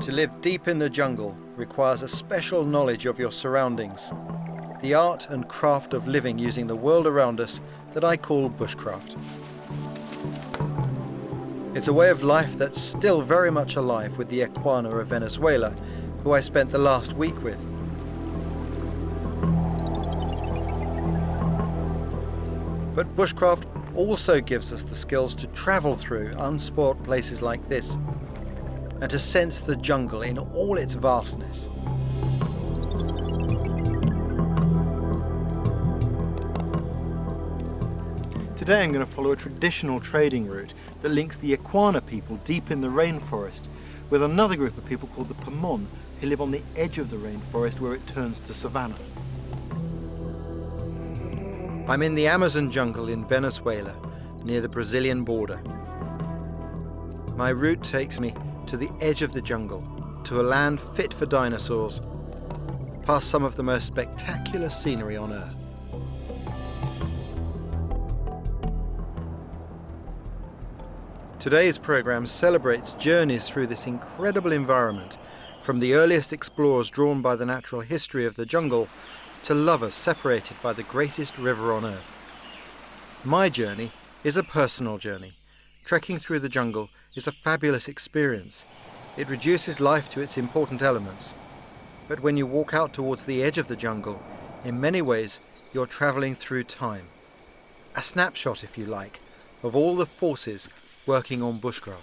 To live deep in the jungle requires a special knowledge of your surroundings, the art and craft of living using the world around us that I call bushcraft. It's a way of life that's still very much alive with the Iguana of Venezuela, who I spent the last week with. But bushcraft also gives us the skills to travel through unspoilt places like this and to sense the jungle in all its vastness. Today I'm going to follow a traditional trading route that links the Iguana people deep in the rainforest with another group of people called the Pamon, who live on the edge of the rainforest where it turns to savanna. I'm in the Amazon jungle in Venezuela, near the Brazilian border. My route takes me to the edge of the jungle, to a land fit for dinosaurs, past some of the most spectacular scenery on Earth. Today's program celebrates journeys through this incredible environment, from the earliest explorers drawn by the natural history of the jungle to lovers separated by the greatest river on Earth. My journey is a personal journey. Trekking through the jungle is a fabulous experience. It reduces life to its important elements. But when you walk out towards the edge of the jungle, in many ways you're travelling through time. A snapshot, if you like, of all the forces working on bushcraft.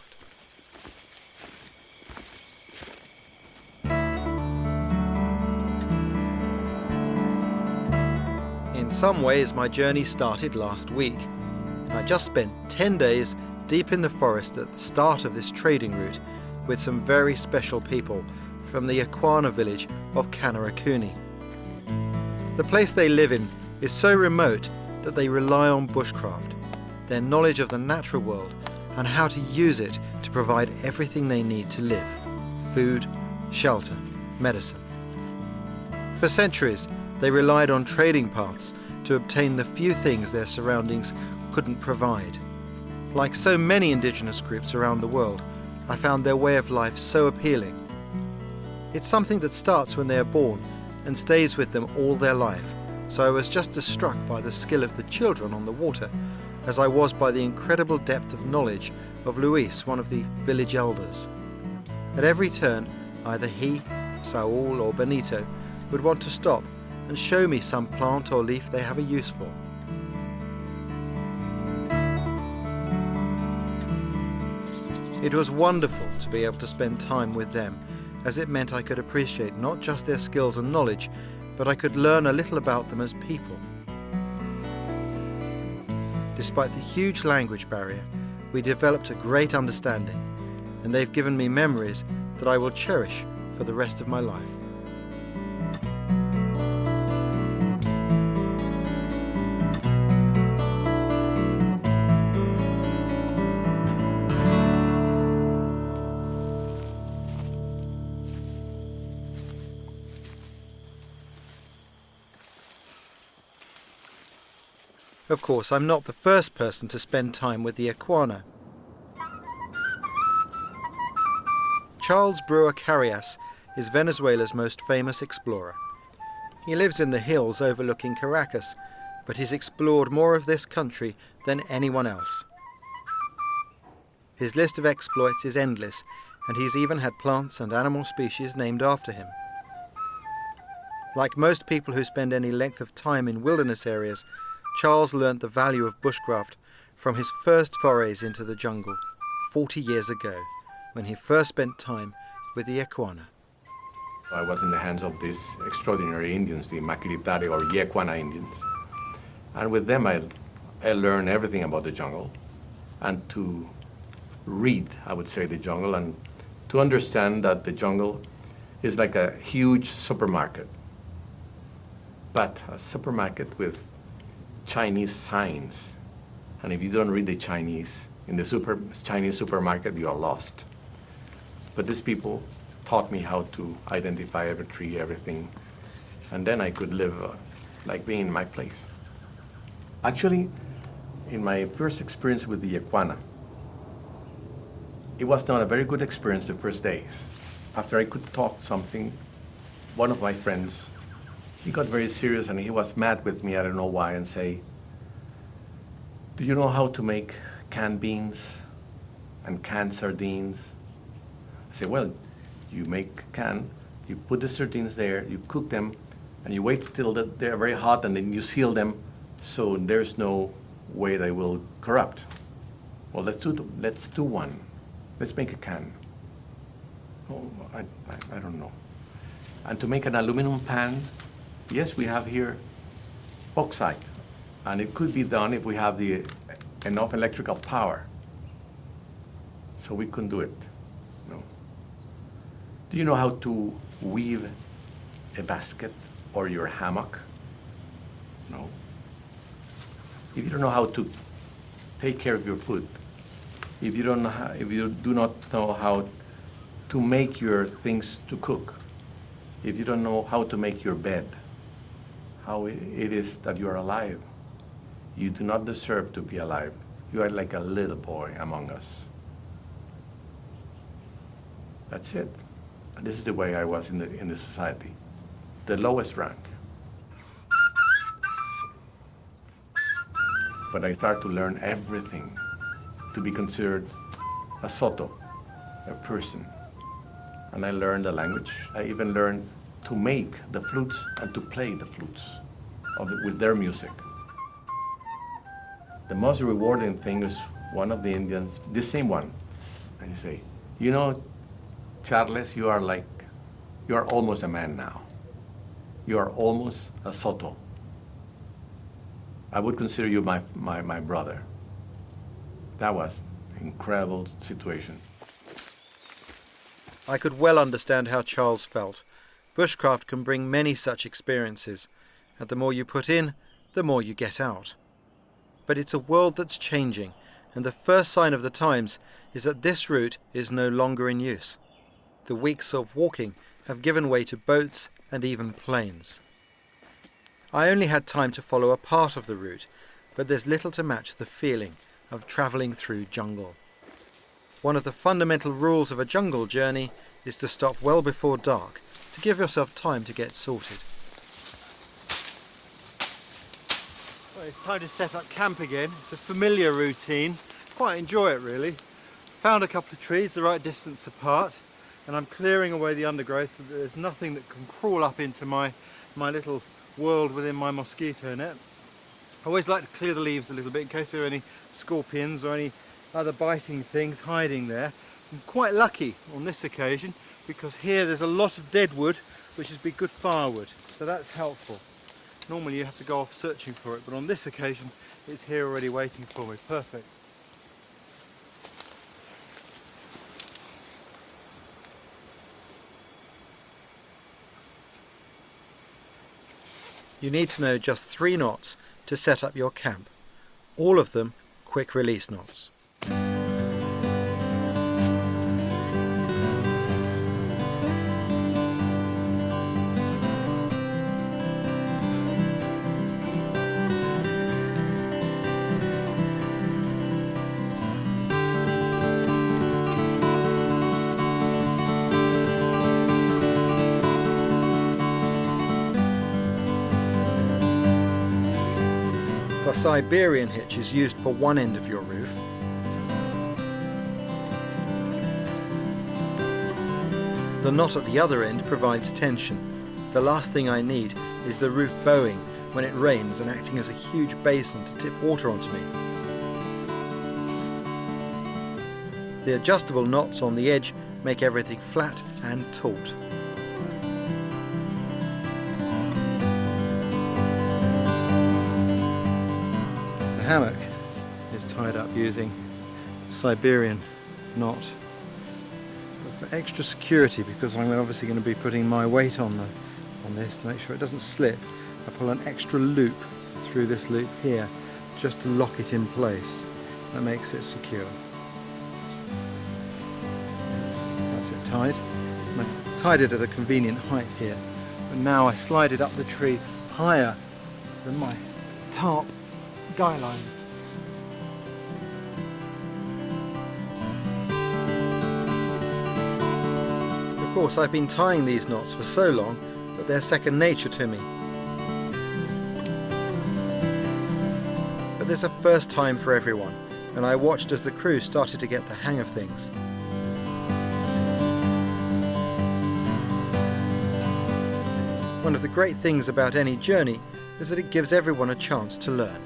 In some ways, my journey started last week. I just spent 10 days deep in the forest at the start of this trading route with some very special people from the Iguana village of Kanarakuni. The place they live in is so remote that they rely on bushcraft, their knowledge of the natural world and how to use it to provide everything they need to live: food, shelter, medicine. For centuries, they relied on trading paths to obtain the few things their surroundings couldn't provide. Like so many indigenous groups around the world, I found their way of life so appealing. It's something that starts when they are born and stays with them all their life, so I was just as struck by the skill of the children on the water as I was by the incredible depth of knowledge of Luis, one of the village elders. At every turn, either he, Saul or Benito would want to stop and show me some plant or leaf they have a use for. It was wonderful to be able to spend time with them, as it meant I could appreciate not just their skills and knowledge, but I could learn a little about them as people. Despite the huge language barrier, we developed a great understanding, and they've given me memories that I will cherish for the rest of my life. Of course, I'm not the first person to spend time with the Iguana. Charles Brewer Carrias is Venezuela's most famous explorer. He lives in the hills overlooking Caracas, but he's explored more of this country than anyone else. His list of exploits is endless, and he's even had plants and animal species named after him. Like most people who spend any length of time in wilderness areas, Charles learnt the value of bushcraft from his first forays into the jungle 40 years ago, when he first spent time with the Iguana. I was in the hands of these extraordinary Indians, the Maquiritari or Iguana Indians. And with them I learned everything about the jungle, and to read, I would say, the jungle, and to understand that the jungle is like a huge supermarket, but a supermarket with Chinese signs. And if you don't read the Chinese in the Chinese supermarket, you are lost. But these people taught me how to identify every tree, everything, and then I could live like being in my place. Actually, in my first experience with the Iguana, it was not a very good experience the first days. after I could talk something, one of my friends, he got very serious and he was mad with me, I don't know why, and say, "Do you know how to make canned beans and canned sardines?" I say, "Well, you make can, you put the sardines there, you cook them, and you wait till they're very hot, and then you seal them so there's no way they will corrupt. Well, let's do one. Let's make a can." Oh, I don't know. And to make an aluminum pan, yes, we have here bauxite, and it could be done if we have enough electrical power. So we couldn't do it. No. Do you know how to weave a basket or your hammock? No. If you don't know how to take care of your food, if you do not know how to make your things to cook, if you don't know how to make your bed, how it is that you are alive, you do not deserve to be alive. You are like a little boy among us. That's it. And this is the way I was in the society, the lowest rank. But I started to learn everything to be considered a soto, a person. And I learned the language. I even learned to make the flutes and to play the flutes with their music. The most rewarding thing is one of the Indians, the same one, and he say, "You know, Charles, you are almost a man now. You are almost a soto. I would consider you my brother." That was an incredible situation. I could well understand how Charles felt. Bushcraft can bring many such experiences, and the more you put in, the more you get out. But it's a world that's changing, and the first sign of the times is that this route is no longer in use. The weeks of walking have given way to boats and even planes. I only had time to follow a part of the route, but there's little to match the feeling of travelling through jungle. One of the fundamental rules of a jungle journey is to stop well before dark, to give yourself time to get sorted. Well, it's time to set up camp again. It's a familiar routine. Quite enjoy it really. Found a couple of trees the right distance apart, and I'm clearing away the undergrowth so that there's nothing that can crawl up into my little world within my mosquito net. I always like to clear the leaves a little bit in case there are any scorpions or any other biting things hiding there. I'm quite lucky on this occasion because here there's a lot of dead wood which has been good firewood, so that's helpful. Normally you have to go off searching for it, but on this occasion it's here already waiting for me. Perfect. You need to know just 3 knots to set up your camp. All of them quick release knots. The Siberian hitch is used for one end of your roof. The knot at the other end provides tension. The last thing I need is the roof bowing when it rains and acting as a huge basin to tip water onto me. The adjustable knots on the edge make everything flat and taut. The hammock is tied up using a Siberian knot. But for extra security, because I'm obviously going to be putting my weight on this to make sure it doesn't slip, I pull an extra loop through this loop here just to lock it in place. That makes it secure. That's it tied. And I tied it at a convenient height here, but now I slide it up the tree higher than my tarp guy line. Of course, I've been tying these knots for so long that they're second nature to me. But there's a first time for everyone, and I watched as the crew started to get the hang of things. One of the great things about any journey is that it gives everyone a chance to learn.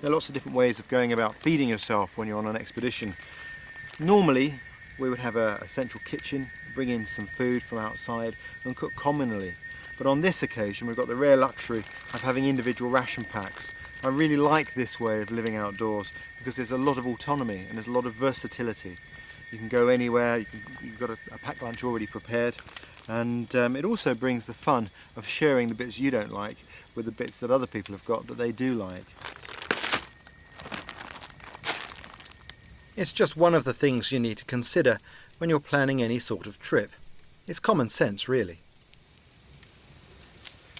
There are lots of different ways of going about feeding yourself when you're on an expedition. Normally, we would have a central kitchen, bring in some food from outside and cook communally. But on this occasion, we've got the rare luxury of having individual ration packs. I really like this way of living outdoors because there's a lot of autonomy and there's a lot of versatility. You can go anywhere, you've got a packed lunch already prepared, and it also brings the fun of sharing the bits you don't like with the bits that other people have got that they do like. It's just one of the things you need to consider when you're planning any sort of trip. It's common sense, really.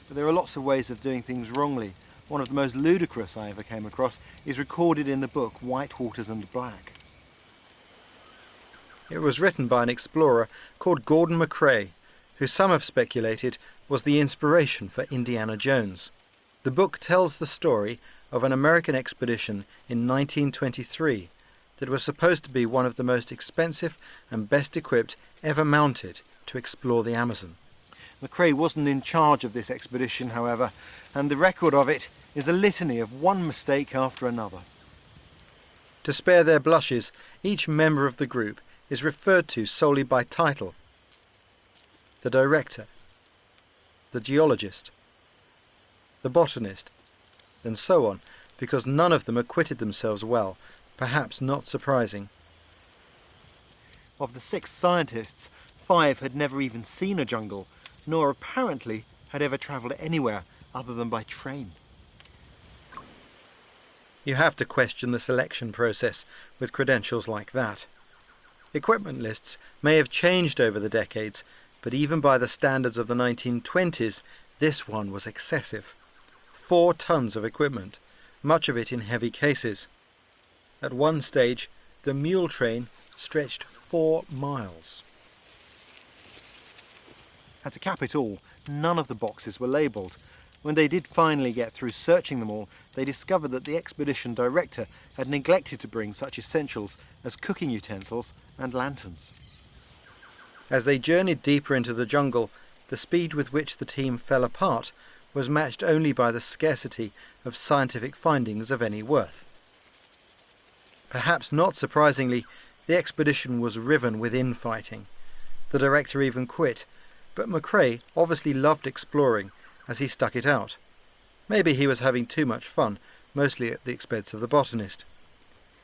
But there are lots of ways of doing things wrongly. One of the most ludicrous I ever came across is recorded in the book White Waters and Black. It was written by an explorer called Gordon McCrae, who some have speculated was the inspiration for Indiana Jones. The book tells the story of an American expedition in 1923 that was supposed to be one of the most expensive and best equipped ever mounted to explore the Amazon. McCrae wasn't in charge of this expedition, however, and the record of it is a litany of one mistake after another. To spare their blushes, each member of the group is referred to solely by title: the director, the geologist, the botanist, and so on, because none of them acquitted themselves well, perhaps not surprising. Of the 6 scientists, 5 had never even seen a jungle, nor apparently had ever travelled anywhere other than by train. You have to question the selection process with credentials like that. Equipment lists may have changed over the decades, but even by the standards of the 1920s, this one was excessive. 4 tons of equipment, much of it in heavy cases. At one stage, the mule train stretched 4 miles. And to cap it all, none of the boxes were labelled. When they did finally get through searching them all, they discovered that the expedition director had neglected to bring such essentials as cooking utensils and lanterns. As they journeyed deeper into the jungle, the speed with which the team fell apart was matched only by the scarcity of scientific findings of any worth. Perhaps not surprisingly, the expedition was riven with infighting. The director even quit, but McCrae obviously loved exploring as he stuck it out. Maybe he was having too much fun, mostly at the expense of the botanist.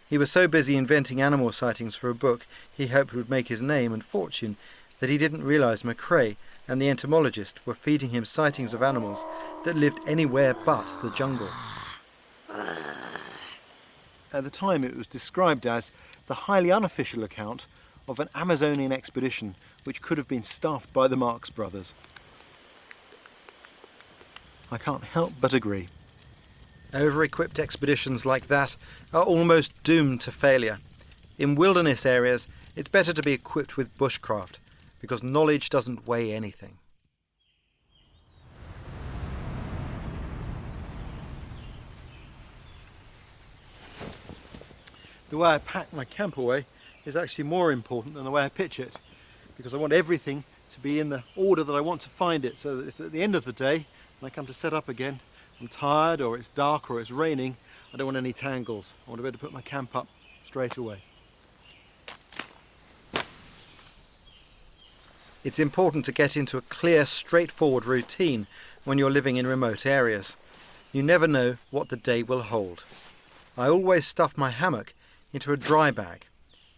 He was so busy inventing animal sightings for a book he hoped would make his name and fortune that he didn't realise McCrae and the entomologist were feeding him sightings of animals that lived anywhere but the jungle. At the time it was described as the highly unofficial account of an Amazonian expedition which could have been staffed by the Marx Brothers. I can't help but agree. Over-equipped expeditions like that are almost doomed to failure. In wilderness areas, it's better to be equipped with bushcraft, because knowledge doesn't weigh anything. The way I pack my camp away is actually more important than the way I pitch it, because I want everything to be in the order that I want to find it, so that if at the end of the day, when I come to set up again, I'm tired or it's dark or it's raining, I don't want any tangles. I want to be able to put my camp up straight away. It's important to get into a clear, straightforward routine when you're living in remote areas. You never know what the day will hold. I always stuff my hammock into a dry bag.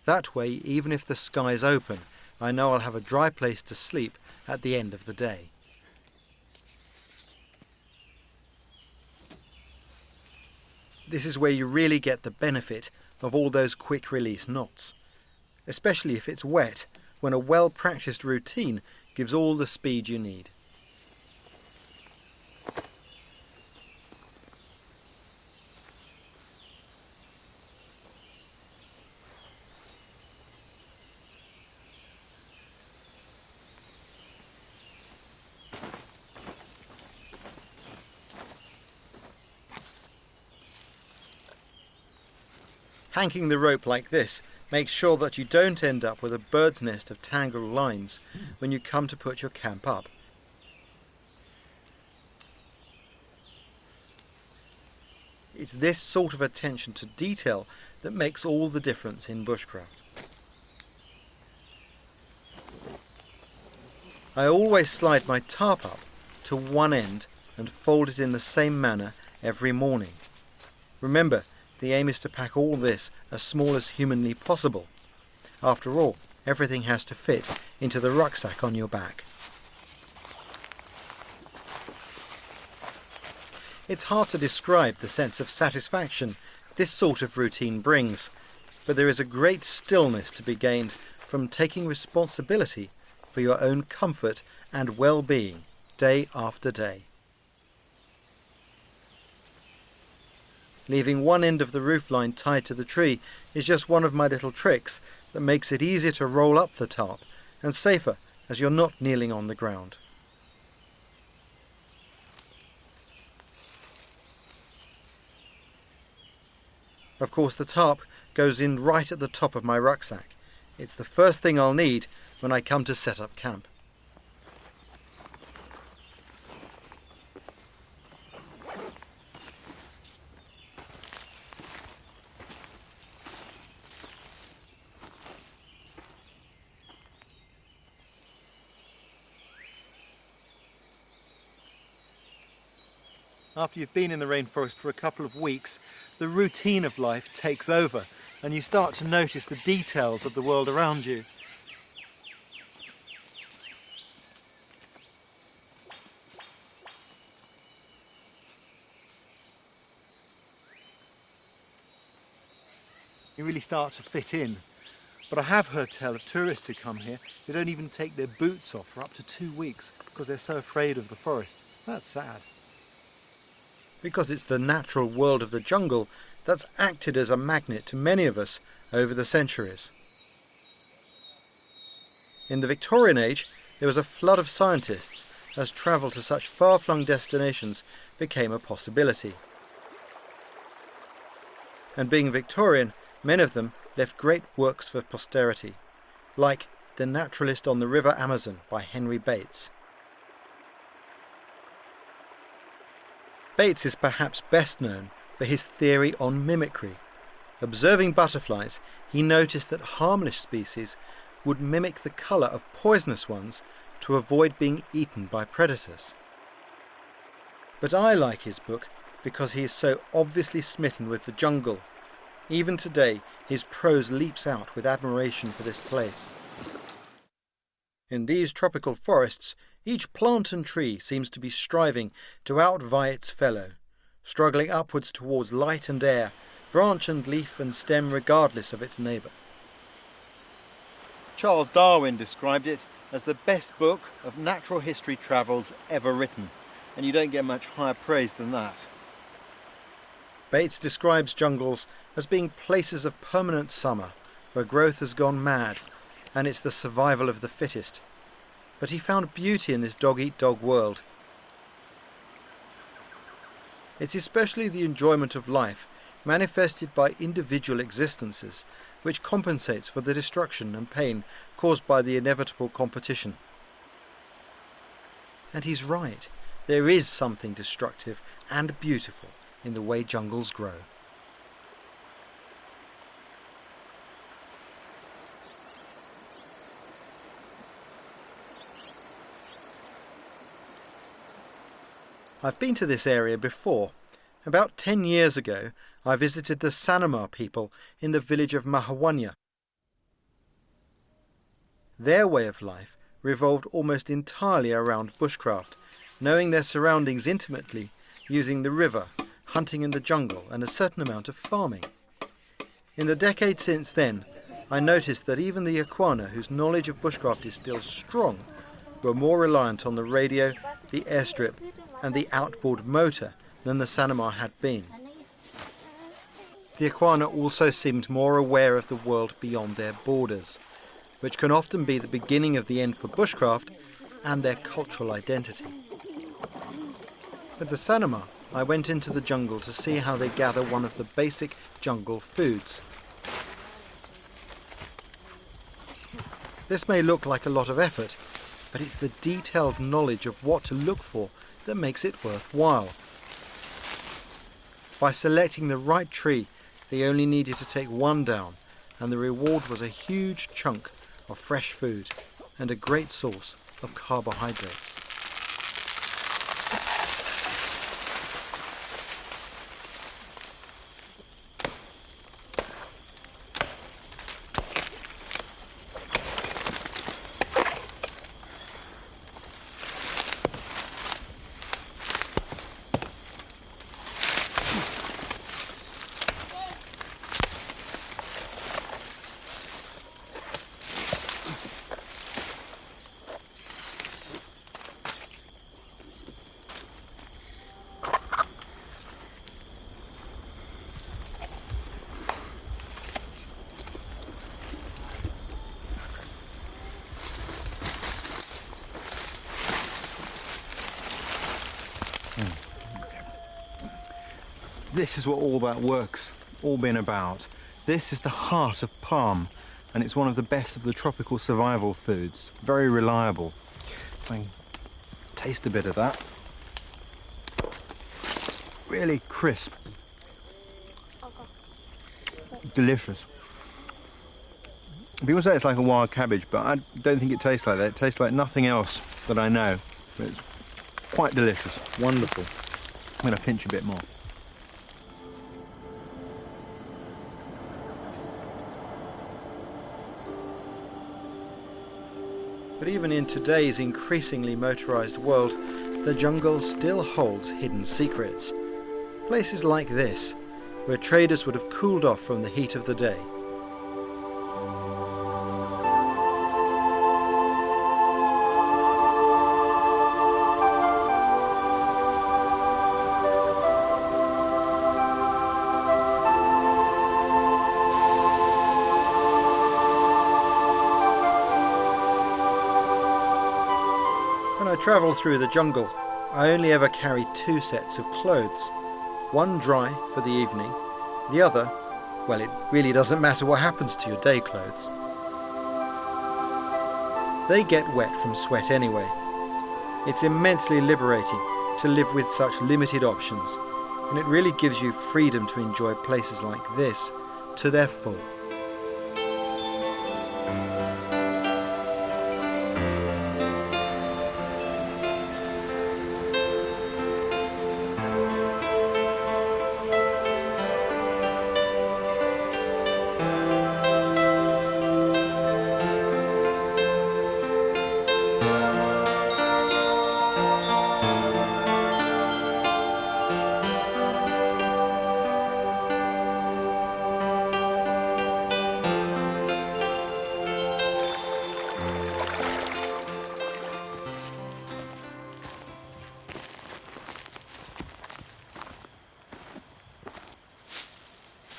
That way, even if the sky's open, I know I'll have a dry place to sleep at the end of the day. This is where you really get the benefit of all those quick release knots, especially if it's wet, when a well-practiced routine gives all the speed you need. Hanging the rope like this makes sure that you don't end up with a bird's nest of tangled lines when you come to put your camp up. It's this sort of attention to detail that makes all the difference in bushcraft. I always slide my tarp up to one end and fold it in the same manner every morning. Remember, the aim is to pack all this as small as humanly possible. After all, everything has to fit into the rucksack on your back. It's hard to describe the sense of satisfaction this sort of routine brings, but there is a great stillness to be gained from taking responsibility for your own comfort and well-being day after day. Leaving one end of the roofline tied to the tree is just one of my little tricks that makes it easier to roll up the tarp and safer as you're not kneeling on the ground. Of course, the tarp goes in right at the top of my rucksack. It's the first thing I'll need when I come to set up camp. After you've been in the rainforest for a couple of weeks, the routine of life takes over and you start to notice the details of the world around you. You really start to fit in. But I have heard tell of tourists who come here who don't even take their boots off for up to 2 weeks because they're so afraid of the forest. That's sad. Because it's the natural world of the jungle that's acted as a magnet to many of us over the centuries. In the Victorian age, there was a flood of scientists as travel to such far-flung destinations became a possibility. And being Victorian, many of them left great works for posterity, like The Naturalist on the River Amazon by Henry Bates. Bates is perhaps best known for his theory on mimicry. Observing butterflies, he noticed that harmless species would mimic the colour of poisonous ones to avoid being eaten by predators. But I like his book because he is so obviously smitten with the jungle. Even today, his prose leaps out with admiration for this place. In these tropical forests, each plant and tree seems to be striving to outvie its fellow, struggling upwards towards light and air, branch and leaf and stem regardless of its neighbour. Charles Darwin described it as the best book of natural history travels ever written, and you don't get much higher praise than that. Bates describes jungles as being places of permanent summer, where growth has gone mad, and it's the survival of the fittest. But he found beauty in this dog-eat-dog world. It's especially the enjoyment of life, manifested by individual existences, which compensates for the destruction and pain caused by the inevitable competition. And he's right. There is something destructive and beautiful in the way jungles grow. I've been to this area before. About 10 years ago, I visited the Sanamar people in the village of Mahawanya. Their way of life revolved almost entirely around bushcraft, knowing their surroundings intimately, using the river, hunting in the jungle, and a certain amount of farming. In the decades since then, I noticed that even the Yakwana, whose knowledge of bushcraft is still strong, were more reliant on the radio, the airstrip, and the outboard motor than the Sanamar had been. The Yakwana also seemed more aware of the world beyond their borders, which can often be the beginning of the end for bushcraft and their cultural identity. With the Sanamar, I went into the jungle to see how they gather one of the basic jungle foods, This may look like a lot of effort, but it's the detailed knowledge of what to look for that makes it worthwhile. By selecting the right tree, they only needed to take one down, and the reward was a huge chunk of fresh food and a great source of carbohydrates. This is what all that work's all been about. This is the heart of palm, and it's one of the best of the tropical survival foods. Very reliable. If I can taste a bit of that. Really crisp. Delicious. People say it's like a wild cabbage, but I don't think it tastes like that. It tastes like nothing else that I know. But it's quite delicious. Wonderful. I'm going to pinch a bit more. But even in today's increasingly motorised world, the jungle still holds hidden secrets. Places like this, where traders would have cooled off from the heat of the day. When I travel through the jungle, I only ever carry 2 sets of clothes. One dry for the evening, the other, well, it really doesn't matter what happens to your day clothes. They get wet from sweat anyway. It's immensely liberating to live with such limited options, and it really gives you freedom to enjoy places like this to their full.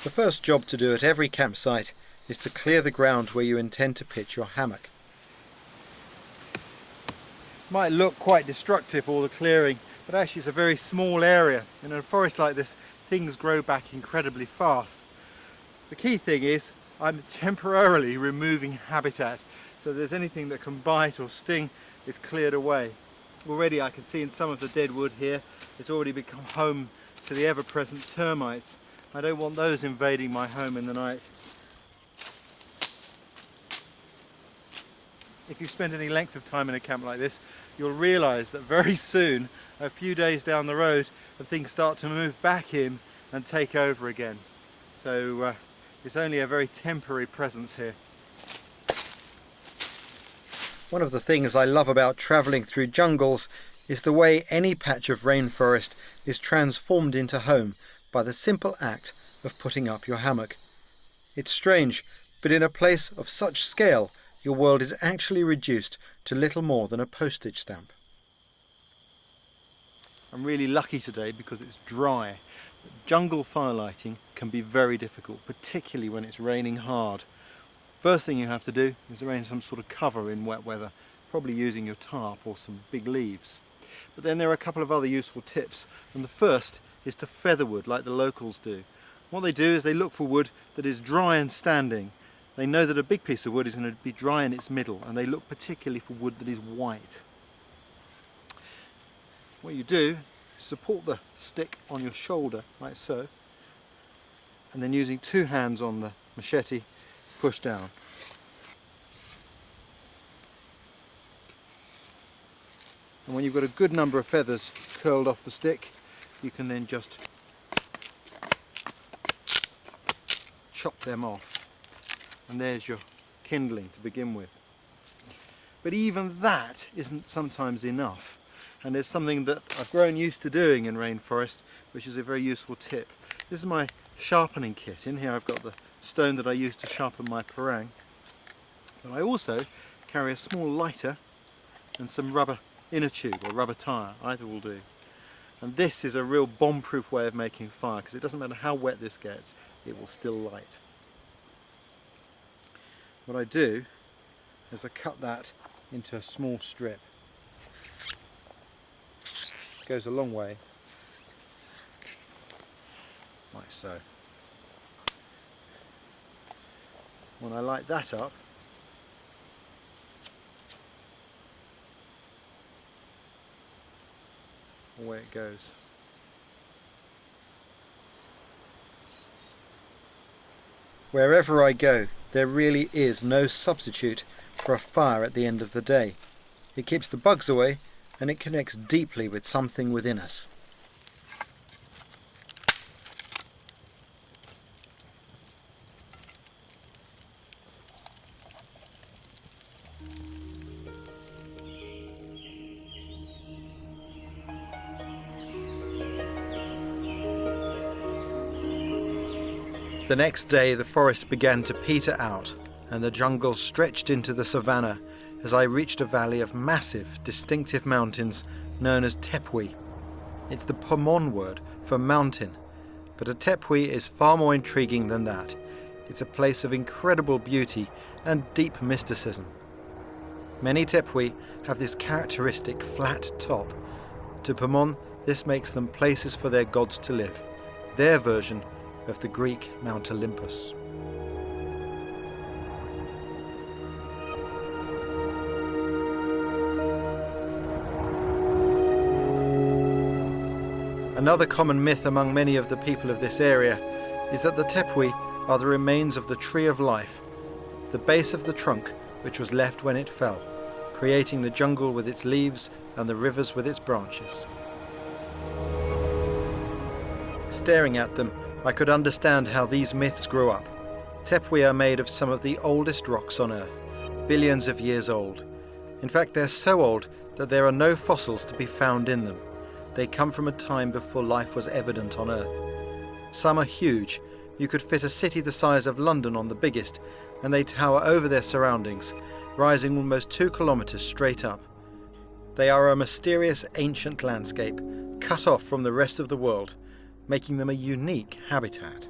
The first job to do at every campsite is to clear the ground where you intend to pitch your hammock. Might look quite destructive, all the clearing, but actually it's a very small area. In a forest like this, things grow back incredibly fast. The key thing is I'm temporarily removing habitat, so if there's anything that can bite or sting, it's cleared away. Already I can see in some of the dead wood here, it's already become home to the ever-present termites. I don't want those invading my home in the night. If you spend any length of time in a camp like this, you'll realise that very soon, a few days down the road, things start to move back in and take over again. So it's only a very temporary presence here. One of the things I love about travelling through jungles is the way any patch of rainforest is transformed into home by the simple act of putting up your hammock. It's strange, but in a place of such scale, your world is actually reduced to little more than a postage stamp. I'm really lucky today because it's dry. Jungle firelighting can be very difficult, particularly when it's raining hard. First thing you have to do is arrange some sort of cover in wet weather, probably using your tarp or some big leaves. But then there are a couple of other useful tips, and the first is to feather wood like the locals do. What they do is they look for wood that is dry and standing, They know that a big piece of wood is going to be dry in its middle, and they look particularly for wood that is white. What you do is support the stick on your shoulder, like so, and then using two hands on the machete, push down. And when you've got a good number of feathers curled off the stick, you can then just chop them off. And there's your kindling to begin with. But even that isn't sometimes enough. And there's something that I've grown used to doing in rainforest, which is a very useful tip. This is my sharpening kit. In here I've got the stone that I use to sharpen my parang. But I also carry a small lighter and some rubber inner tube or rubber tire, either will do. And this is a real bomb-proof way of making fire, because it doesn't matter how wet this gets, it will still light. What I do is I cut that into a small strip. It goes a long way, like so. When I light that up, away it goes. Wherever I go, there really is no substitute for a fire at the end of the day. It keeps the bugs away, and it connects deeply with something within us. The next day the forest began to peter out, and the jungle stretched into the savannah as I reached a valley of massive, distinctive mountains known as tepui. It's the Pomon word for mountain, but a tepui is far more intriguing than that. It's a place of incredible beauty and deep mysticism. Many tepui have this characteristic flat top. To Pomon, this makes them places for their gods to live, their version of the Greek Mount Olympus. Another common myth among many of the people of this area is that the tepui are the remains of the tree of life, the base of the trunk which was left when it fell, creating the jungle with its leaves and the rivers with its branches. Staring at them, I could understand how these myths grew up. Tepui are made of some of the oldest rocks on Earth, billions of years old. In fact, they're so old that there are no fossils to be found in them. They come from a time before life was evident on Earth. Some are huge. You could fit a city the size of London on the biggest, and they tower over their surroundings, rising almost 2 kilometers straight up. They are a mysterious ancient landscape, cut off from the rest of the world, making them a unique habitat.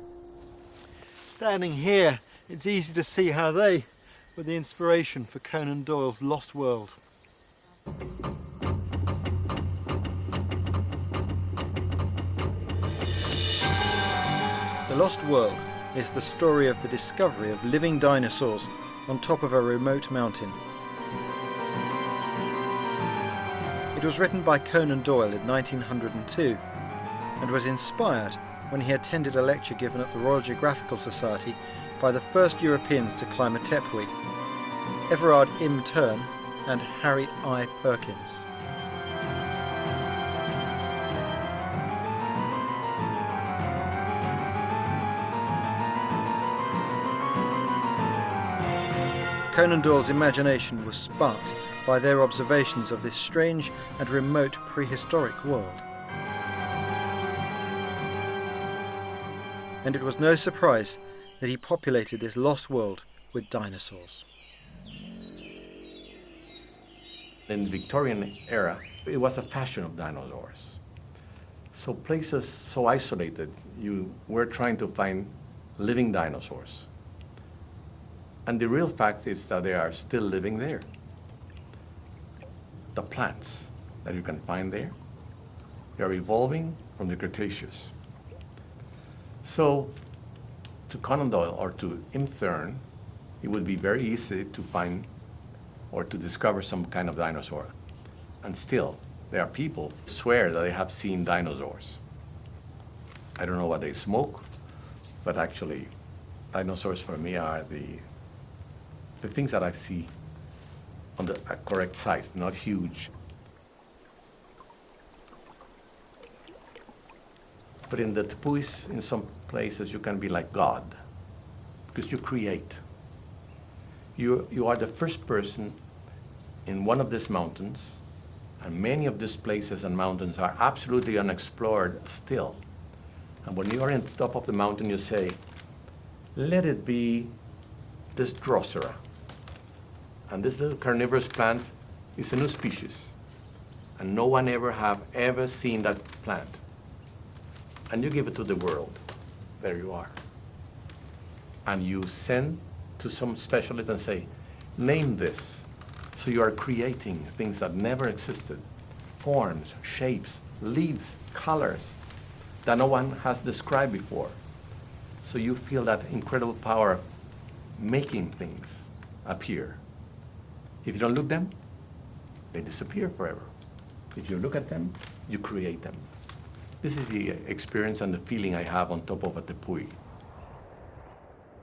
Standing here, it's easy to see how they were the inspiration for Conan Doyle's Lost World. The Lost World is the story of the discovery of living dinosaurs on top of a remote mountain. It was written by Conan Doyle in 1902 and was inspired when he attended a lecture given at the Royal Geographical Society by the first Europeans to climb a tepui, Everard M. Tern and Harry I. Perkins. Conan Doyle's imagination was sparked by their observations of this strange and remote prehistoric world. And it was no surprise that he populated this lost world with dinosaurs. In the Victorian era, it was a fashion of dinosaurs. So places so isolated, you were trying to find living dinosaurs. And the real fact is that they are still living there. The plants that you can find there, they are evolving from the Cretaceous. So to Conan Doyle or to M. Thurn, it would be very easy to find or to discover some kind of dinosaur. And still, there are people who swear that they have seen dinosaurs. I don't know what they smoke, but actually, dinosaurs for me are the things that I see on the correct size, not huge. But in the tepuis, in some places, you can be like God, because you create. You are the first person in one of these mountains, and many of these places and mountains are absolutely unexplored still. And when you are on top of the mountain, you say, let it be this Drosera. And this little carnivorous plant is a new species. And no one ever seen that plant. And you give it to the world. There you are. And you send to some specialist and say, name this. So you are creating things that never existed. Forms, shapes, leaves, colors that no one has described before. So you feel that incredible power of making things appear. If you don't look them, they disappear forever. If you look at them, you create them. This is the experience and the feeling I have on top of a tepui.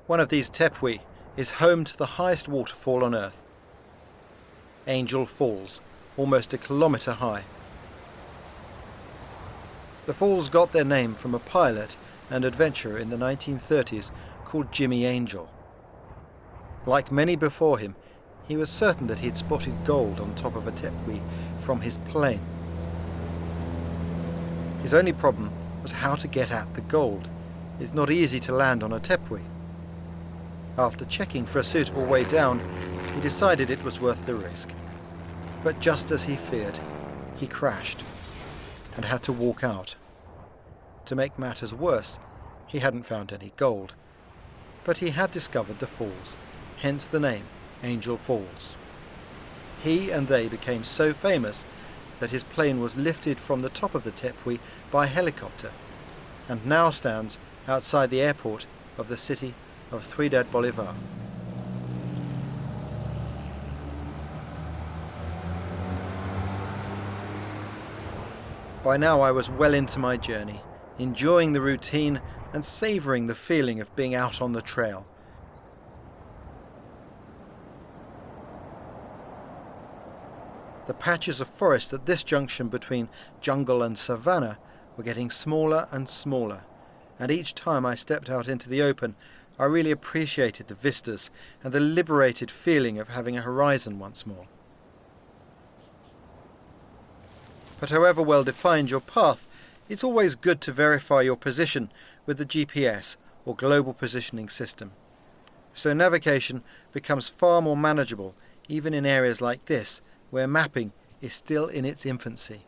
One of these tepui is home to the highest waterfall on Earth, Angel Falls, almost a kilometre high. The falls got their name from a pilot and adventurer in the 1930s called Jimmy Angel. Like many before him, he was certain that he had spotted gold on top of a tepui from his plane. His only problem was how to get at the gold. It's not easy to land on a tepui. After checking for a suitable way down, he decided it was worth the risk. But just as he feared, he crashed and had to walk out. To make matters worse, he hadn't found any gold, but he had discovered the falls, hence the name Angel Falls. He and they became so famous that his plane was lifted from the top of the tepui by helicopter and now stands outside the airport of the city of Ciudad Bolivar. By now I was well into my journey, enjoying the routine and savouring the feeling of being out on the trail. The patches of forest at this junction between jungle and savanna were getting smaller and smaller, and each time I stepped out into the open, I really appreciated the vistas and the liberated feeling of having a horizon once more. But however well defined your path, it's always good to verify your position with the GPS or Global Positioning System. So navigation becomes far more manageable even in areas like this, where mapping is still in its infancy.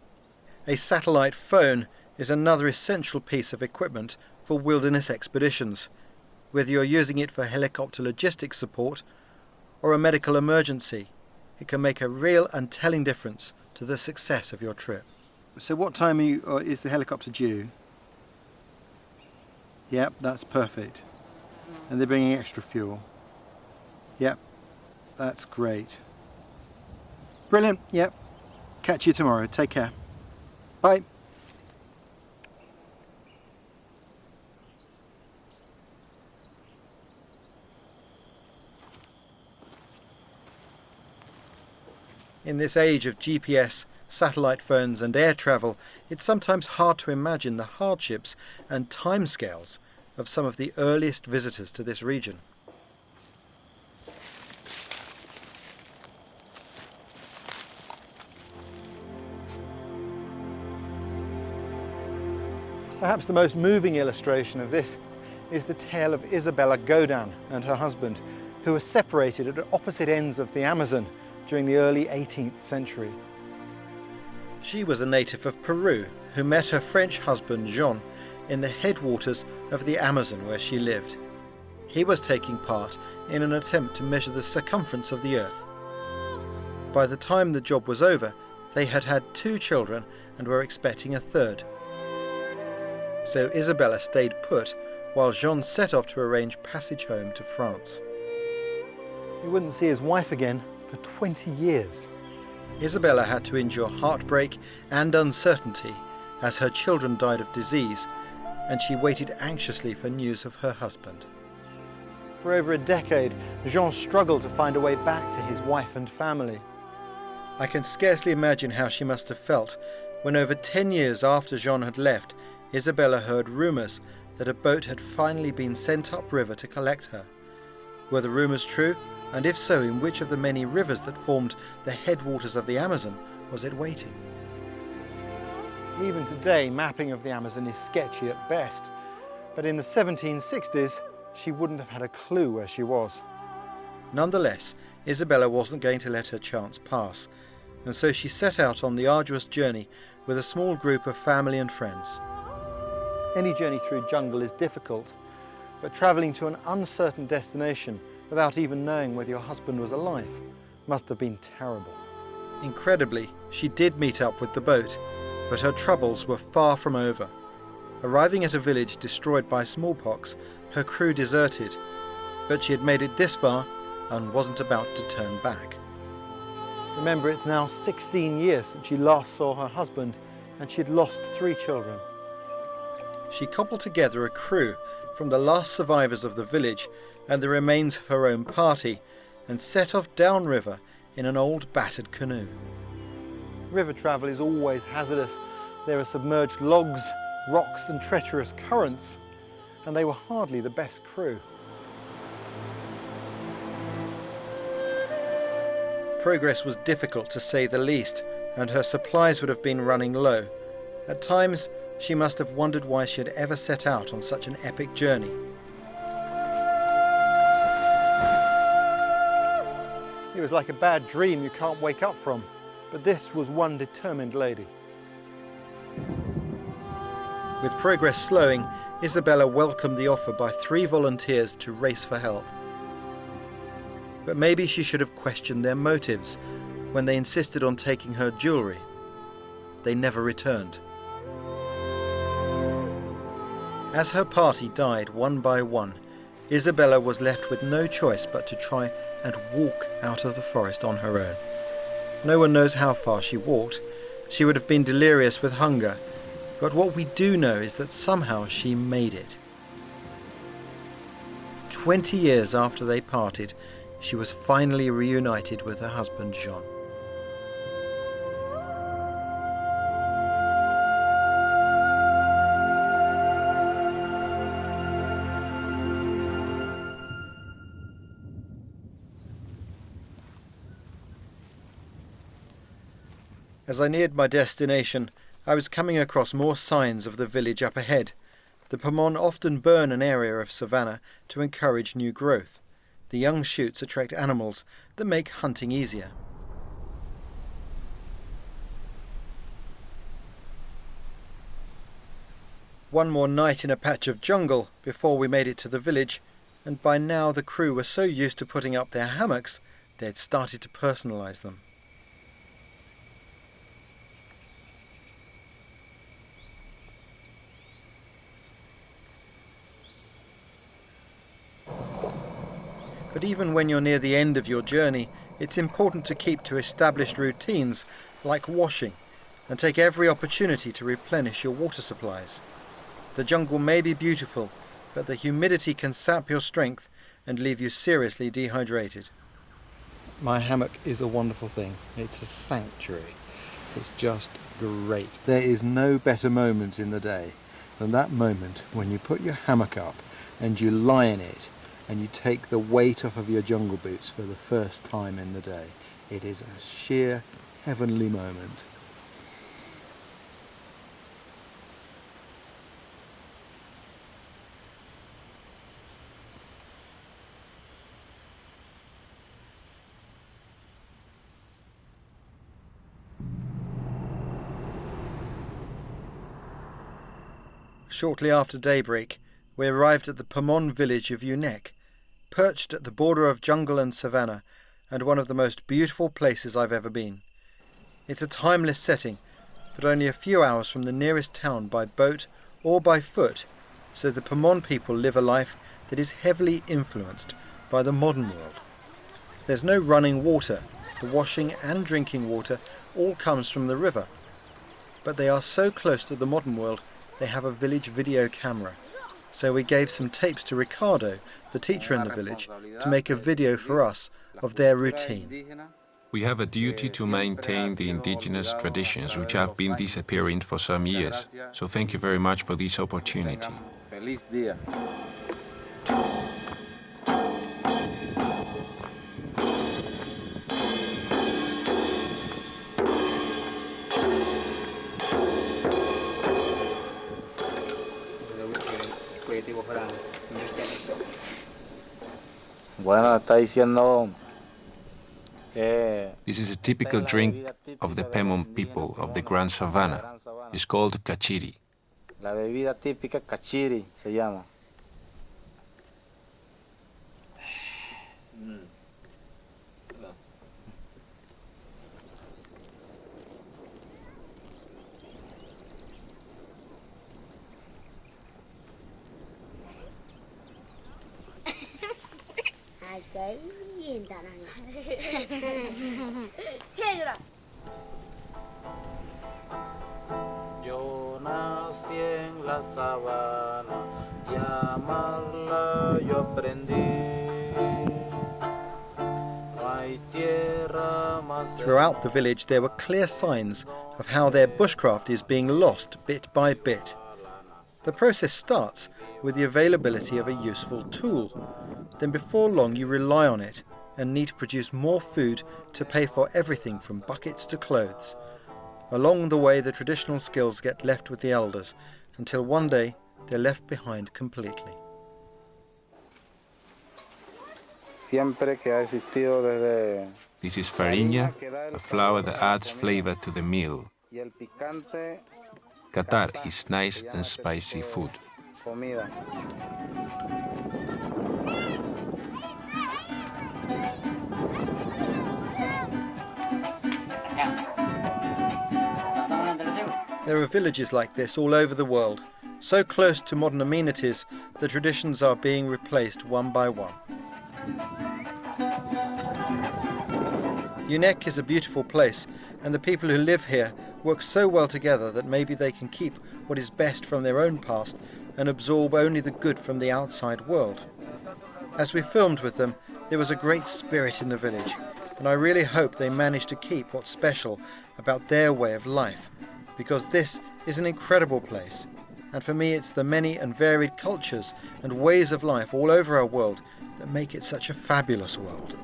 A satellite phone is another essential piece of equipment for wilderness expeditions, whether you're using it for helicopter logistics support or a medical emergency. It can make a real and telling difference to the success of your trip. So what time is the helicopter due? Yep, that's perfect. And they're bringing extra fuel. Yep, that's great. Brilliant, yep. Catch you tomorrow. Take care. Bye. In this age of GPS, satellite phones and air travel, it's sometimes hard to imagine the hardships and timescales of some of the earliest visitors to this region. Perhaps the most moving illustration of this is the tale of Isabella Godin and her husband, who were separated at opposite ends of the Amazon during the early 18th century. She was a native of Peru who met her French husband Jean in the headwaters of the Amazon where she lived. He was taking part in an attempt to measure the circumference of the Earth. By the time the job was over, they had had 2 children and were expecting a third. So Isabella stayed put while Jean set off to arrange passage home to France. He wouldn't see his wife again for 20 years. Isabella had to endure heartbreak and uncertainty as her children died of disease, and she waited anxiously for news of her husband. For over a decade, Jean struggled to find a way back to his wife and family. I can scarcely imagine how she must have felt when over 10 years after Jean had left, Isabella heard rumours that a boat had finally been sent upriver to collect her. Were the rumours true? And if so, in which of the many rivers that formed the headwaters of the Amazon was it waiting? Even today, mapping of the Amazon is sketchy at best, but in the 1760s, she wouldn't have had a clue where she was. Nonetheless, Isabella wasn't going to let her chance pass, and so she set out on the arduous journey with a small group of family and friends. Any journey through jungle is difficult, but travelling to an uncertain destination without even knowing whether your husband was alive must have been terrible. Incredibly, she did meet up with the boat, but her troubles were far from over. Arriving at a village destroyed by smallpox, her crew deserted, but she had made it this far and wasn't about to turn back. Remember, it's now 16 years since she last saw her husband, and she'd lost 3 children. She cobbled together a crew from the last survivors of the village and the remains of her own party, and set off downriver in an old battered canoe. River travel is always hazardous. There are submerged logs, rocks and treacherous currents, and they were hardly the best crew. Progress was difficult to say the least, and her supplies would have been running low. At times, she must have wondered why she had ever set out on such an epic journey. It was like a bad dream you can't wake up from, but this was one determined lady. With progress slowing, Isabella welcomed the offer by 3 volunteers to race for help. But maybe she should have questioned their motives when they insisted on taking her jewellery. They never returned. As her party died one by one, Isabella was left with no choice but to try and walk out of the forest on her own. No one knows how far she walked. She would have been delirious with hunger, but what we do know is that somehow she made it. 20 years after they parted, she was finally reunited with her husband Jean. As I neared my destination, I was coming across more signs of the village up ahead. The Pomon often burn an area of savanna to encourage new growth. The young shoots attract animals that make hunting easier. One more night in a patch of jungle before we made it to the village, and by now the crew were so used to putting up their hammocks, they had started to personalise them. But even when you're near the end of your journey, it's important to keep to established routines like washing and take every opportunity to replenish your water supplies. The jungle may be beautiful, but the humidity can sap your strength and leave you seriously dehydrated. My hammock is a wonderful thing. It's a sanctuary. It's just great. There is no better moment in the day than that moment when you put your hammock up and you lie in it and you take the weight off of your jungle boots for the first time in the day. It is a sheer heavenly moment. Shortly after daybreak, we arrived at the Pomon village of Unek, perched at the border of jungle and savanna, and one of the most beautiful places I've ever been. It's a timeless setting, but only a few hours from the nearest town by boat or by foot, so the Pomon people live a life that is heavily influenced by the modern world. There's no running water. The washing and drinking water all comes from the river. But they are so close to the modern world, they have a village video camera. So we gave some tapes to Ricardo, the teacher in the village, to make a video for us of their routine. We have a duty to maintain the indigenous traditions which have been disappearing for some years. So thank you very much for this opportunity. Bueno, está diciendo This is a typical drink of the Pemon people of the Grand Savannah. It's called cachiri. la bebida típica cachiri se llama. Yo nací en la sabana y a amarla yo aprendí. No hay tierra más. Throughout the village there were clear signs of how their bushcraft is being lost bit by bit. The process starts with the availability of a useful tool. Then before long you rely on it and need to produce more food to pay for everything from buckets to clothes. Along the way the traditional skills get left with the elders until one day they're left behind completely. Siempre que ha existido desde This is farinha, a flour that adds flavor to the meal. y el picante Qatar is nice and spicy food. comida. There are villages like this all over the world, so close to modern amenities the traditions are being replaced one by one. UNEC is a beautiful place, and the people who live here work so well together that maybe they can keep what is best from their own past and absorb only the good from the outside world. As we filmed with them, there was a great spirit in the village, and I really hope they manage to keep what's special about their way of life, because this is an incredible place, and for me it's the many and varied cultures and ways of life all over our world that make it such a fabulous world.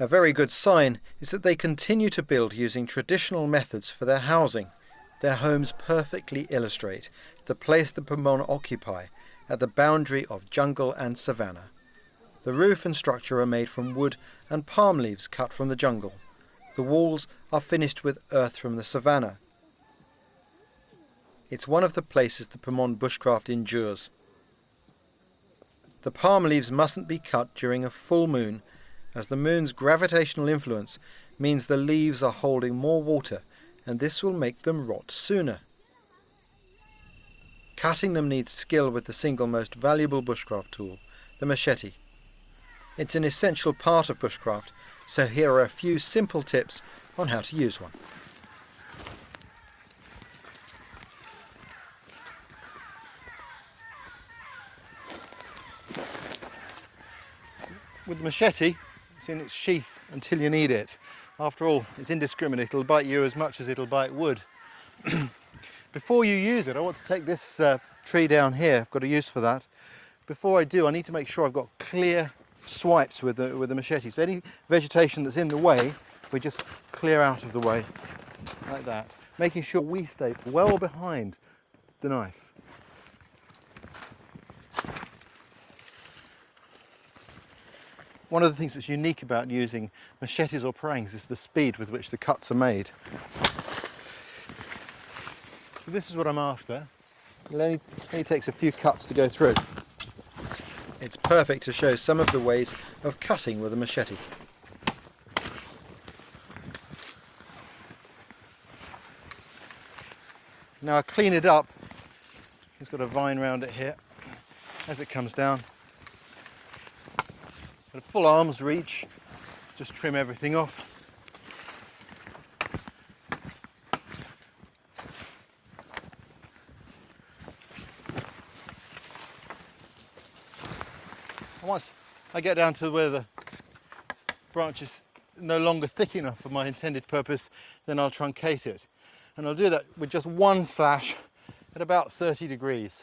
A very good sign is that they continue to build using traditional methods for their housing. Their homes perfectly illustrate the place the Pemon occupy at the boundary of jungle and savanna. The roof and structure are made from wood and palm leaves cut from the jungle. The walls are finished with earth from the savanna. It's one of the places the Pemon bushcraft endures. The palm leaves mustn't be cut during a full moon, as the moon's gravitational influence means the leaves are holding more water, and this will make them rot sooner. Cutting them needs skill with the single most valuable bushcraft tool, the machete. It's an essential part of bushcraft, so here are a few simple tips on how to use one. With the machete, it's in its sheath until you need it. After all, it's indiscriminate. It'll bite you as much as it'll bite wood. Before you use it, I want to take this tree down here. I've got a use for that. Before I do, I need to make sure I've got clear swipes with the machete. So any vegetation that's in the way, we just clear out of the way, like that. Making sure we stay well behind the knife. One of the things that's unique about using machetes or parangs is the speed with which the cuts are made. So this is what I'm after. It only takes a few cuts to go through. It's perfect to show some of the ways of cutting with a machete. Now I clean it up. It's got a vine round it here as it comes down. At a full arm's reach, just trim everything off. And once I get down to where the branch is no longer thick enough for my intended purpose, then I'll truncate it. And I'll do that with just one slash at about 30 degrees.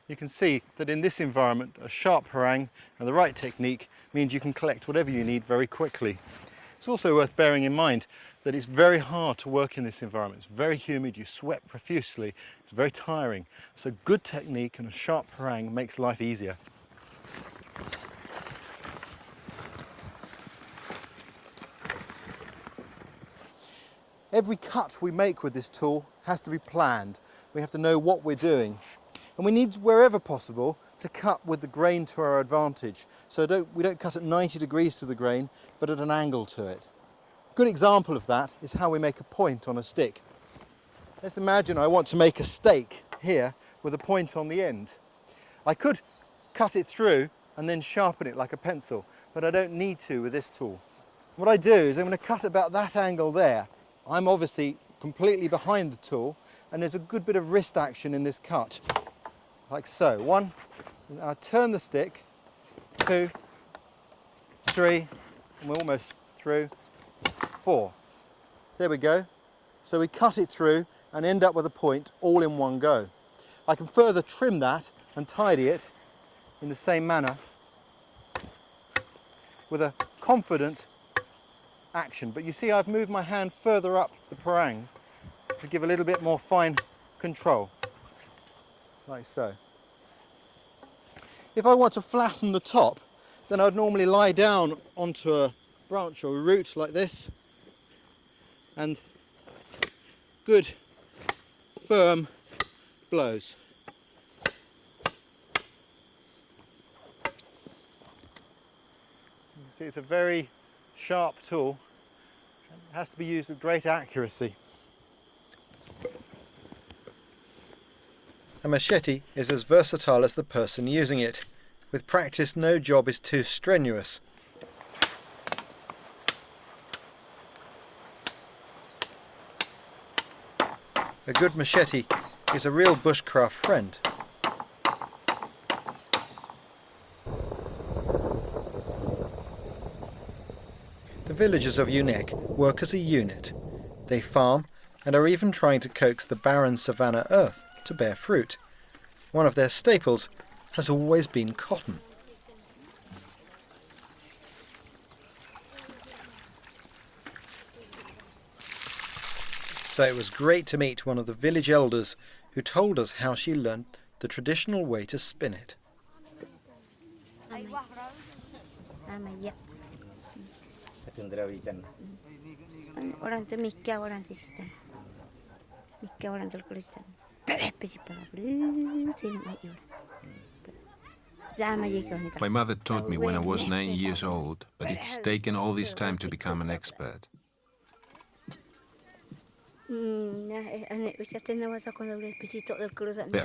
You can see that in this environment, a sharp harangue and the right technique means you can collect whatever you need very quickly. It's also worth bearing in mind that it's very hard to work in this environment. It's very humid, you sweat profusely, it's very tiring. So good technique and a sharp harangue makes life easier. Every cut we make with this tool has to be planned. We have to know what we're doing. And we need, wherever possible, to cut with the grain to our advantage. So we don't cut at 90 degrees to the grain, but at an angle to it. A good example of that is how we make a point on a stick. Let's imagine I want to make a stake here with a point on the end. I could cut it through and then sharpen it like a pencil, but I don't need to with this tool. What I do is I'm going to cut about that angle there. I'm obviously completely behind the tool, and there's a good bit of wrist action in this cut. Like so. 1, I turn the stick, 2, 3, and we're almost through, 4. There we go. So we cut it through and end up with a point all in one go. I can further trim that and tidy it in the same manner with a confident action. But you see I've moved my hand further up the parang to give a little bit more fine control. Like so. If I want to flatten the top, then I'd normally lie down onto a branch or a root like this, and good firm blows. You can see it's a very sharp tool. It has to be used with great accuracy. A machete is as versatile as the person using it. With practice, no job is too strenuous. A good machete is a real bushcraft friend. The villagers of Unek work as a unit. They farm and are even trying to coax the barren savanna earth to bear fruit. One of their staples has always been cotton. So it was great to meet one of the village elders who told us how she learnt the traditional way to spin it. My mother taught me when I was 9 years old, but it's taken all this time to become an expert. There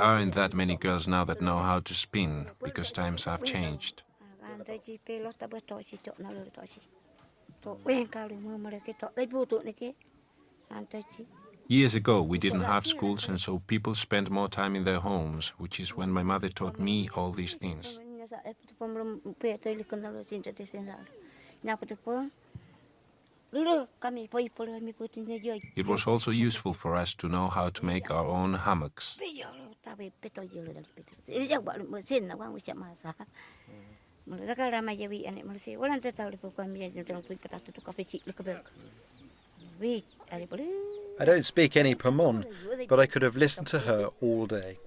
aren't that many girls now that know how to spin, because times have changed. Years ago, we didn't have schools, and so people spent more time in their homes, which is when my mother taught me all these things. It was also useful for us to know how to make our own hammocks. I don't speak any Pamon, but I could have listened to her all day.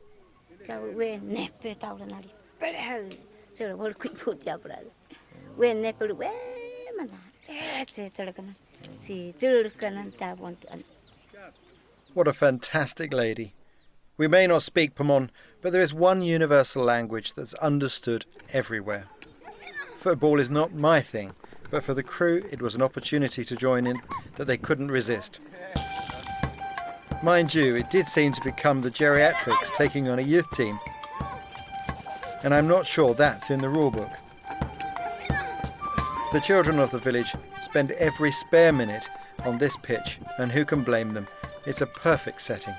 What a fantastic lady. We may not speak Pomon, but there is one universal language that's understood everywhere. Football is not my thing, but for the crew it was an opportunity to join in that they couldn't resist. Mind you, it did seem to become the geriatrics taking on a youth team, and I'm not sure that's in the rulebook. The children of the village spend every spare minute on this pitch, and who can blame them? It's a perfect setting.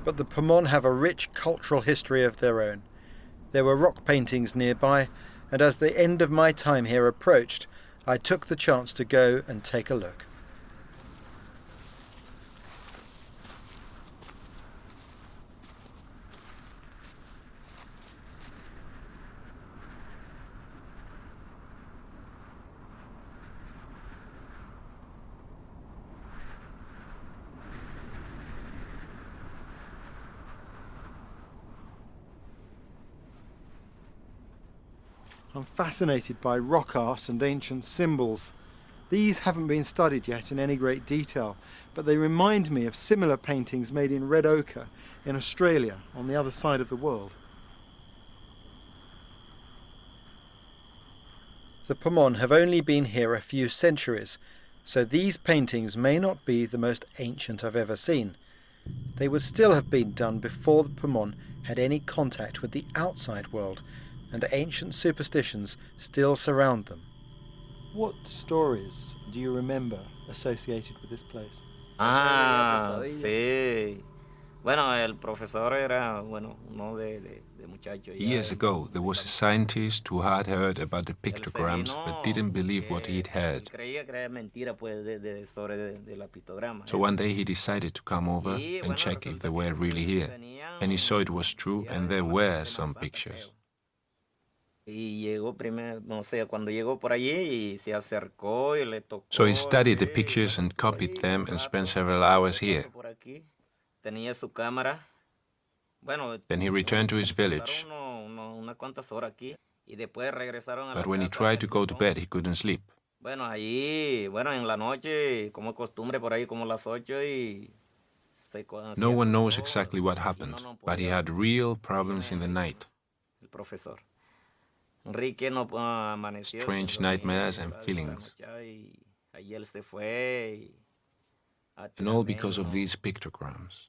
But the Pomon have a rich cultural history of their own. There were rock paintings nearby, and as the end of my time here approached, I took the chance to go and take a look. I'm fascinated by rock art and ancient symbols. These haven't been studied yet in any great detail, but they remind me of similar paintings made in red ochre in Australia on the other side of the world. The Pomon have only been here a few centuries, so these paintings may not be the most ancient I've ever seen. They would still have been done before the Pomon had any contact with the outside world, and ancient superstitions still surround them. What stories do you remember associated with this place? Sí. Bueno, el profesor era, bueno, uno de muchacho. Years ago, there was a scientist who had heard about the pictograms but didn't believe what he'd heard. So one day he decided to come over and check if they were really here. And he saw it was true, and there were some pictures. So he studied the pictures and copied them and spent several hours here. Then he returned to his village. But when he tried to go to bed, he couldn't sleep. No one knows exactly what happened, but he had real problems in the night. Strange nightmares and feelings. And all because of these pictograms.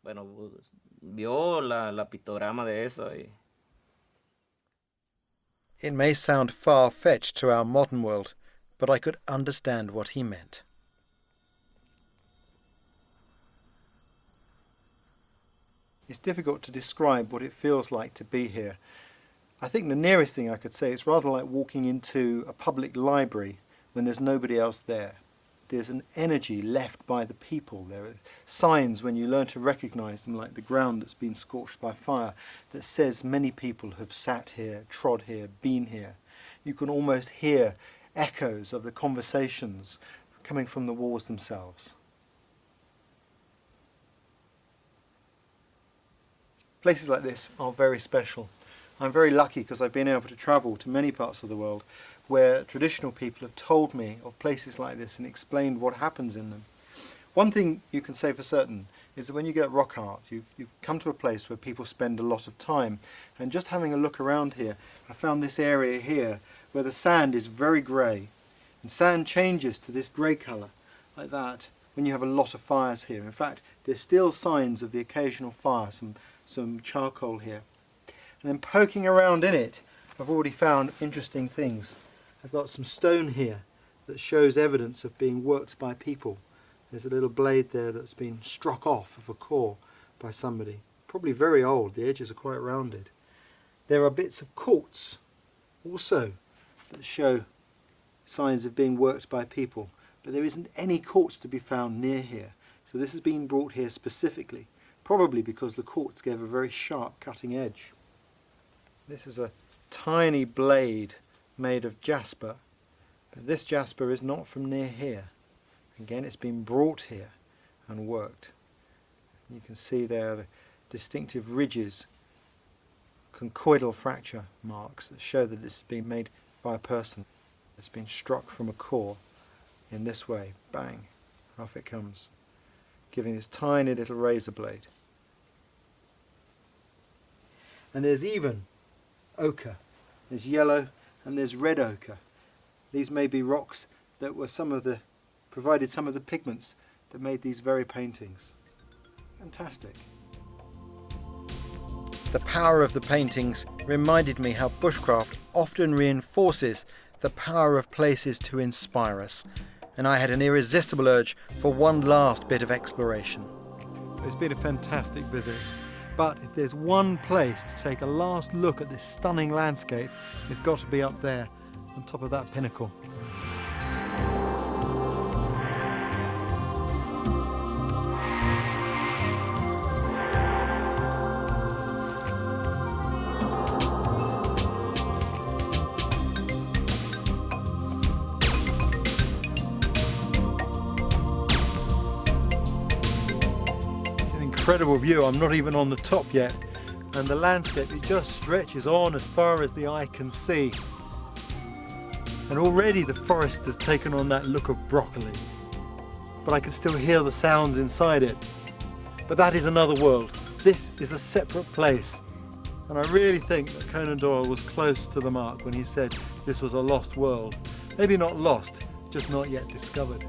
It may sound far-fetched to our modern world, but I could understand what he meant. It's difficult to describe what it feels like to be here. I think the nearest thing I could say is rather like walking into a public library when there's nobody else there. There's an energy left by the people. There are signs when you learn to recognise them, like the ground that's been scorched by fire, that says many people have sat here, trod here, been here. You can almost hear echoes of the conversations coming from the walls themselves. Places like this are very special. I'm very lucky because I've been able to travel to many parts of the world where traditional people have told me of places like this and explained what happens in them. One thing you can say for certain is that when you get rock art, you've come to a place where people spend a lot of time. And just having a look around here, I found this area here where the sand is very grey. And sand changes to this grey colour, like that, when you have a lot of fires here. In fact, there's still signs of the occasional fire, some charcoal here. And then poking around in it, I've already found interesting things. I've got some stone here that shows evidence of being worked by people. There's a little blade there that's been struck off of a core by somebody. Probably very old, the edges are quite rounded. There are bits of quartz also that show signs of being worked by people, but there isn't any quartz to be found near here. So this has been brought here specifically, probably because the quartz gave a very sharp cutting edge. This is a tiny blade made of jasper, but this jasper is not from near here. Again, it's been brought here and worked. You can see there the distinctive ridges, conchoidal fracture marks that show that this has been made by a person. It's been struck from a core in this way, bang, off it comes, giving this tiny little razor blade. And there's even ochre. There's yellow and there's red ochre. These may be rocks that were provided some of the pigments that made these very paintings. Fantastic. The power of the paintings reminded me how bushcraft often reinforces the power of places to inspire us, and I had an irresistible urge for one last bit of exploration. It's been a fantastic visit, but if there's one place to take a last look at this stunning landscape, it's got to be up there, on top of that pinnacle. Incredible view. I'm not even on the top yet, and the landscape, it just stretches on as far as the eye can see, and already the forest has taken on that look of broccoli, but I can still hear the sounds inside it. But that is another world. This is a separate place, and I really think that Conan Doyle was close to the mark when he said this was a lost world. Maybe not lost, just not yet discovered.